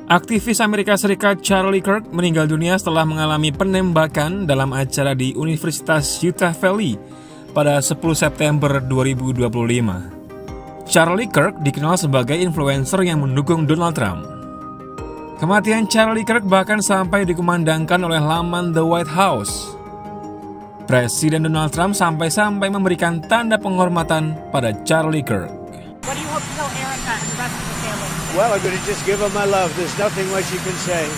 Aktivis Amerika Serikat Charlie Kirk meninggal dunia setelah mengalami penembakan dalam acara di Universitas Utah Valley pada 10 September 2025. Charlie Kirk dikenal sebagai influencer yang mendukung Donald Trump. Kematian Charlie Kirk bahkan sampai dikumandangkan oleh laman The White House. Presiden Donald Trump sampai-sampai memberikan tanda penghormatan pada Charlie Kirk. What do you hope to tell Erica and the rest of the family? Well, I'm going to just give him my love. There's nothing much you can say.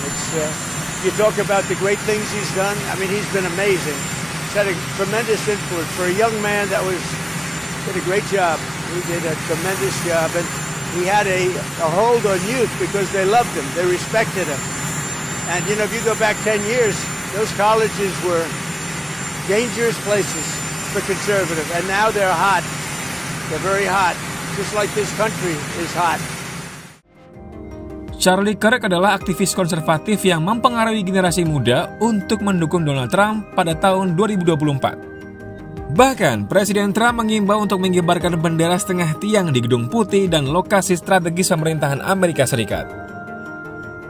You talk about the great things he's done. I mean, he's been amazing. He's had a tremendous influence for a young man did a great job. He did a tremendous job, and he had a hold on youth because they loved him, they respected him. And you know, if you go back 10 years, those colleges were dangerous places for conservative, and now they're hot. They're very hot, just like this country is hot. Charlie Kirk adalah aktivis konservatif yang mempengaruhi generasi muda untuk mendukung Donald Trump pada tahun 2024. Bahkan, Presiden Trump mengimbau untuk mengibarkan bendera setengah tiang di Gedung Putih dan lokasi strategis pemerintahan Amerika Serikat.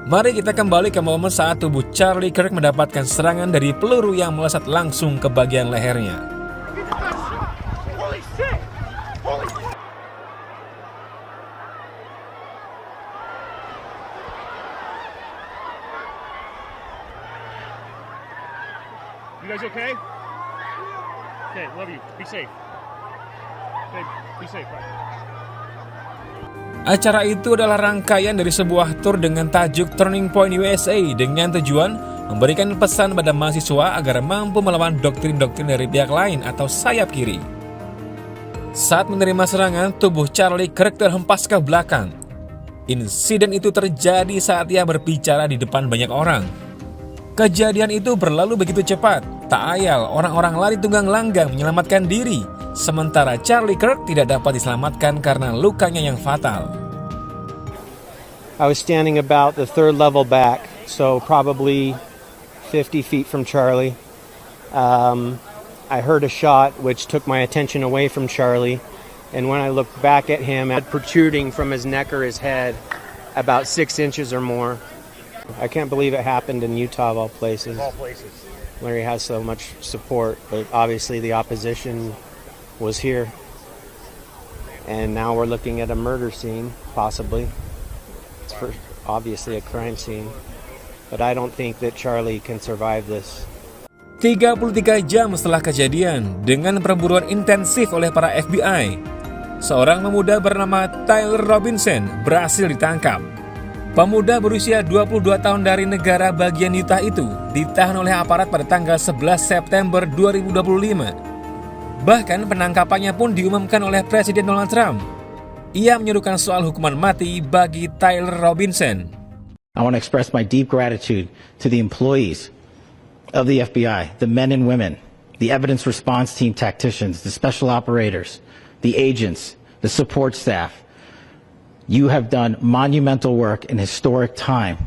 Mari kita kembali ke momen saat tubuh Charlie Kirk mendapatkan serangan dari peluru yang melesat langsung ke bagian lehernya. You guys okay? Okay, love you. Be safe. Okay, be safe. Bye. Acara itu adalah rangkaian dari sebuah tur dengan tajuk Turning Point USA dengan tujuan memberikan pesan pada mahasiswa agar mampu melawan doktrin-doktrin dari pihak lain atau sayap kiri. Saat menerima serangan, tubuh Charlie Kirk terhempas ke belakang. Insiden itu terjadi saat ia berbicara di depan banyak orang. Kejadian itu berlalu begitu cepat, tak ayal orang-orang lari tunggang langgang menyelamatkan diri, sementara Charlie Kirk tidak dapat diselamatkan karena lukanya yang fatal. I was standing about the third level back, so probably 50 feet from Charlie. I heard a shot which took my attention away from Charlie, and when I looked back at him, it had protruding from his neck or his head about 6 inches or more. I can't believe it happened in Utah, of all places. Where he has so much support, but obviously the opposition was here. And now we're looking at a murder scene, possibly. It's obviously a crime scene. But I don't think that Charlie can survive this. 33 jam setelah kejadian, dengan perburuan intensif oleh para FBI, seorang pemuda bernama Tyler Robinson berhasil ditangkap. Pemuda berusia 22 tahun dari negara bagian Utah itu ditahan oleh aparat pada tanggal 11 September 2025. Bahkan penangkapannya pun diumumkan oleh Presiden Donald Trump. Ia menyerukan soal hukuman mati bagi Tyler Robinson. I want to express my deep gratitude to the employees of the FBI, the men and women, the evidence response team tacticians, the special operators, the agents, the support staff. You have done monumental work in historic time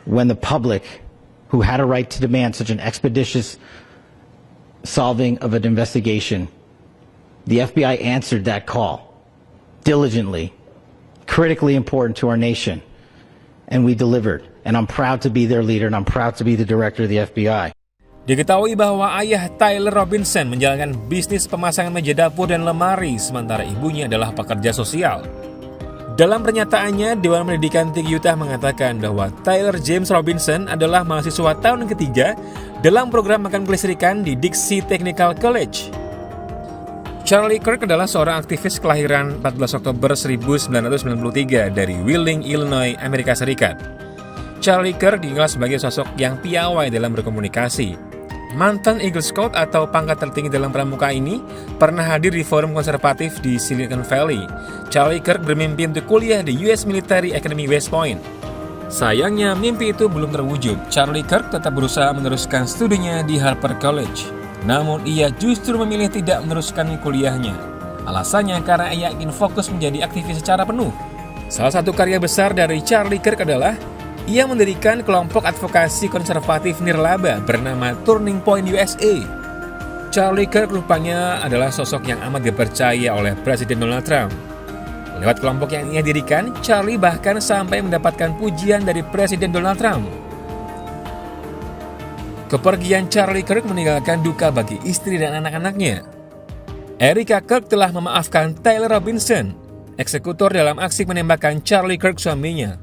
when the public, who had a right to demand such an expeditious solving of an investigation, the FBI answered that call diligently, critically important to our nation, and we delivered. And I'm proud to be their leader, and I'm proud to be the director of the FBI. Diketahui bahwa ayah Tyler Robinson menjalankan bisnis pemasangan meja dapur dan lemari, sementara ibunya adalah pekerja sosial. Dalam pernyataannya, Dewan Pendidikan Tinggi Utah mengatakan bahwa Tyler James Robinson adalah mahasiswa tahun ketiga dalam program makan kelistrikan di Dixie Technical College. Charlie Kirk adalah seorang aktivis kelahiran 14 Oktober 1993 dari Wheeling, Illinois, Amerika Serikat. Charlie Kirk dikenal sebagai sosok yang piawai dalam berkomunikasi. Mantan Eagle Scout atau pangkat tertinggi dalam pramuka ini pernah hadir di forum konservatif di Silicon Valley. Charlie Kirk bermimpi untuk kuliah di US Military Academy West Point. Sayangnya mimpi itu belum terwujud. Charlie Kirk tetap berusaha meneruskan studinya di Harper College. Namun ia justru memilih tidak meneruskan kuliahnya. Alasannya karena ia ingin fokus menjadi aktivis secara penuh. Salah satu karya besar dari Charlie Kirk adalah ia mendirikan kelompok advokasi konservatif nirlaba bernama Turning Point USA. Charlie Kirk rupanya adalah sosok yang amat dipercaya oleh Presiden Donald Trump. Lewat kelompok yang ia dirikan, Charlie bahkan sampai mendapatkan pujian dari Presiden Donald Trump. Kepergian Charlie Kirk meninggalkan duka bagi istri dan anak-anaknya. Erika Kirk telah memaafkan Tyler Robinson, eksekutor dalam aksi menembakkan Charlie Kirk suaminya.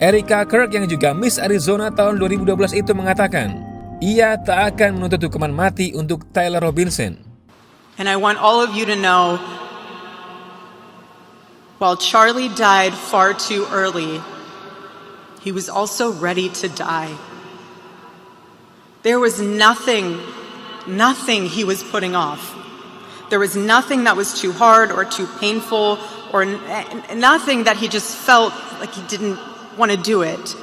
Erika Kirk yang juga Miss Arizona tahun 2012 itu mengatakan, ia tak akan menuntut hukuman mati untuk Tyler Robinson. And I want all of you to know, while Charlie died far too early, he was also ready to die. There was nothing he was putting off. There was nothing that was too hard or too painful or nothing that he just felt like he didn't want to do it.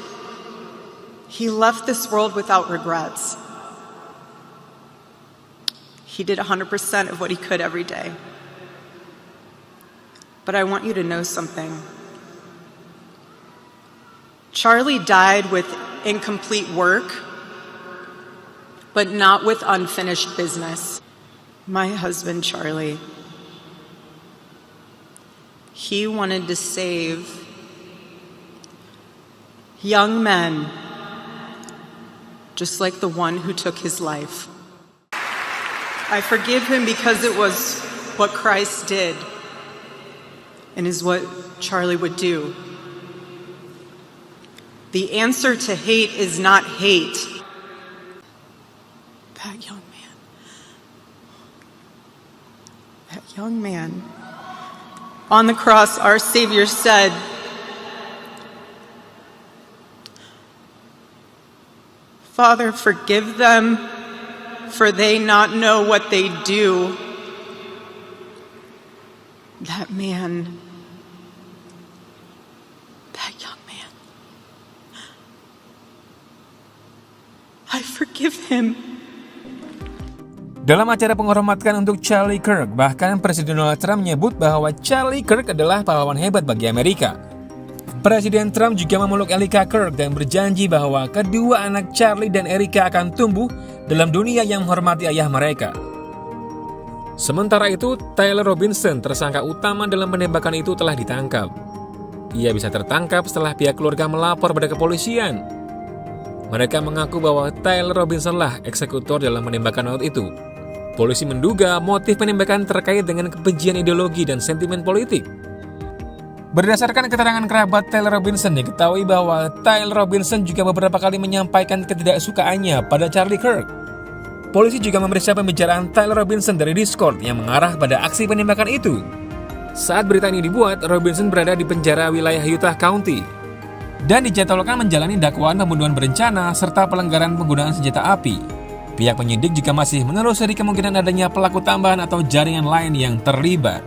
He left this world without regrets. He did 100% of what he could every day. But I want you to know something. Charlie died with incomplete work, but not with unfinished business. My husband, Charlie, he wanted to save young men just like the one who took his life. I forgive him because it was what Christ did and is what Charlie would do. The answer to hate is not hate. That young man on the cross, our Savior said, Father, forgive them, for they not know what they do. That man, that young man, I forgive him. Dalam acara penghormatan untuk Charlie Kirk, bahkan Presiden Donald Trump menyebut bahwa Charlie Kirk adalah pahlawan hebat bagi Amerika. Presiden Trump juga memeluk Erika Kirk dan berjanji bahwa kedua anak Charlie dan Erika akan tumbuh dalam dunia yang menghormati ayah mereka. Sementara itu, Tyler Robinson, tersangka utama dalam penembakan itu, telah ditangkap. Ia bisa tertangkap setelah pihak keluarga melapor pada kepolisian. Mereka mengaku bahwa Tyler Robinson lah eksekutor dalam penembakan maut itu. Polisi menduga motif penembakan terkait dengan kebencian ideologi dan sentimen politik. Berdasarkan keterangan kerabat Tyler Robinson, diketahui bahwa Tyler Robinson juga beberapa kali menyampaikan ketidaksukaannya pada Charlie Kirk. Polisi juga memeriksa pembicaraan Tyler Robinson dari Discord yang mengarah pada aksi penembakan itu. Saat berita ini dibuat, Robinson berada di penjara wilayah Utah County dan dijadwalkan menjalani dakwaan pembunuhan berencana serta pelanggaran penggunaan senjata api. Pihak penyidik juga masih menelusuri kemungkinan adanya pelaku tambahan atau jaringan lain yang terlibat.